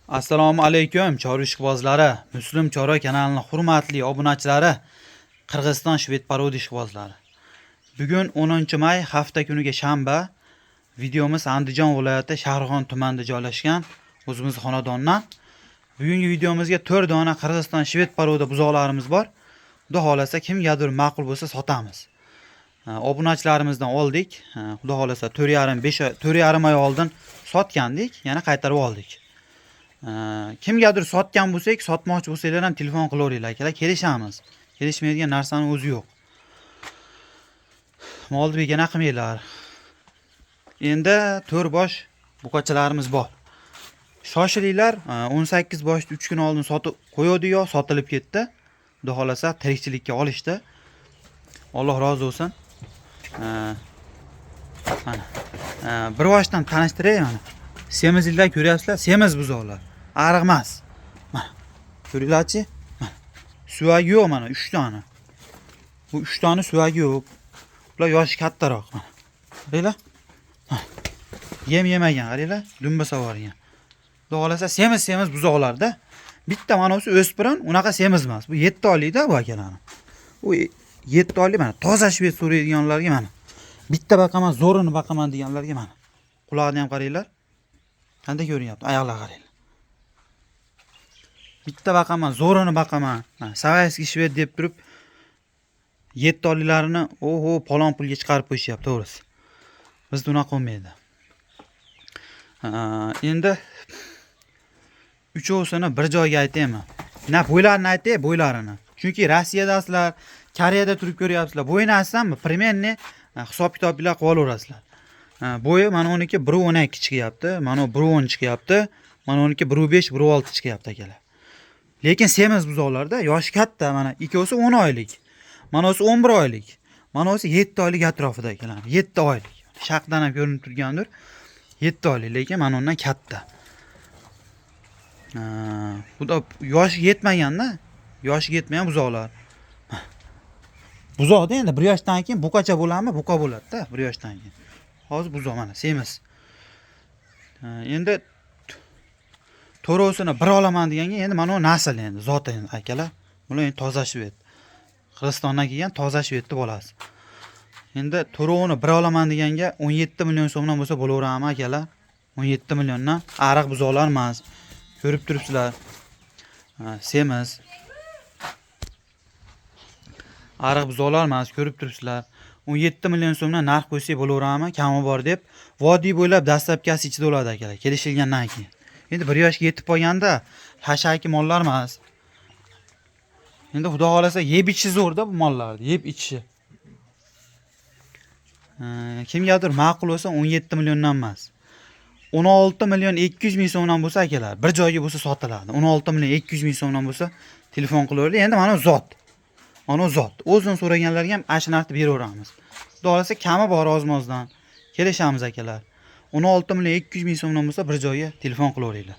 Assalomu alaykum chorva ishqibozlari, Muslim Chorva kanalining hurmatli obunachilari, Qirg'iziston shved parodi ishqibozlari. Bugun 10-may hafta kuniga shanba. Videomiz Andijon viloyati Shahrixon tumanida joylashgan o'zimiz xonadondan. Bugungi videomizga 4 dona Qirg'iziston shved parodi buzoqlarimiz bor. Xudo xolasa kimgadir ma'qul bo'lsa sotamiz. Obunachilarimizdan oldik. Xudo xolasa 4,5 oy oldin sotgandik, yana qaytarib oldik. Kimgadir sotgan bo'lsak, sotmoqchi bo'lsanglar ham telefon qilaveringlar akalar, kelishamiz. Kelishmaydigan narsaning o'zi yo'q. Molni begona qilmanglar. Endi 4 bosh buqachalarimiz bor. Shoshilinglar, 18 boshni 3 kun oldin sotib qo'ydi-yu, sotilib ketdi. Xudo xolasa tirikchilikka olishdi. Alloh rozi bo'lsin. Mana. Bir boshdan tanishtiray mana. Semiz yildan ko'ryapsizlar, semiz buzoqlar. Ariq emas. Mana. Ko'ringlarchi? Mana. Suvagi yo'q mana 3 dona. Bu 3 dona suvagi yo'q. Bular yoshi kattaroq mana. Qaranglar. Yem yemagan, qaranglar, dumba savorgan. Xudo xolasa semiz buzoqlarda. Bitta mana o'si o'spirin, unaqa semiz emas. Bu 7 oylikda bu akalarning. Bu 7 oylik mana toza shved so'raydiganlarga mana. Bitta baqaman, zo'rini baqaman deganlarga mana. Quloqni ham qaranglar. Qanday ko'rinyapti? Oyoqlar qaranglar. Bitta baqaman, zo'rini baqaman. Savayskiy shved deb turib 7 oyliklarini oho palon pulga chiqarib qo'yishyapti, to'g'risi. Bizda unaqa bo'lmaydi. Endi uchovsini bir joyga aytaymi? Na bo'ylarini aytay, bo'ylarini. Chunki Rossiyadasizlar, Koreyada turib ko'ryapsizlar. Bo'yini aytsammi, primerni hisob-kitob bilan qilib olasizlar. Bo'yi mana 12 1.12 chiqyapti, mana 1.10 chiqyapti, mana 12 1.5 1.6 chiqyapti akalar. Lekin semiz buzoqlarda yoshi katta, mana ikkovsi 10 oylik. Mana o'si 11 oylik. Mana o'si 7 oylik atrofida akalar. 7 oylik. Shaqdan ham ko'rinib turgandir. 7 oylik, lekin mana undan katta. Bu da yoshi yetmaganda, yoshi yetmagan buzoqlar. Buzoqda endi 1 yoshdan keyin buqacha bo'ladimi? Buqa bo'ladi-da 1 yoshdan keyin. Hozir buzoq mana semiz. Endi to'rovsini bir olaman deganga endi mana bu nasl endi zoti endi akalar. Bular endi toza shved. Qirg'izistondan kelgan toza shvedni bolasi. Endi to'rovini bir olaman deganga 17 million so'mdan bo'lsa bo'laverami akalar? 17 milliondan ariq buzoqlar emas. Ko'rib turibsizlar. Semiz. Ariq buzoqlar emas, ko'rib turibsizlar. 17 million so'mdan narx qo'ysak bo'laverami? Kami bor deb vodiy bo'ylab dastlabkasi ichida bo'ladi akalar, kelishilgandan keyin. Endi 1 yoshga yetib qolganda hashaki mollar emas. Endi xudo xolasa yeb ichishi zo'rda bu mollarni, yeb ichishi. Kimgadir ma'qul bo'lsa 17 milliondan emas. 16 million 200 ming so'mdan bo'lsa akalar, bir joyga bo'lsa sotiladi. 16 million 200 ming so'mdan bo'lsa telefon qilaveradi. Endi mana zot. Mana zot. O'zini so'raganlarga ham ash narxni beraveramiz. Xudo xolasa kami bor ozmozdan. Kelishamiz akalar. 16 million 200 ming so'mdan bo'lsa bir joyga telefon qilaveringlar.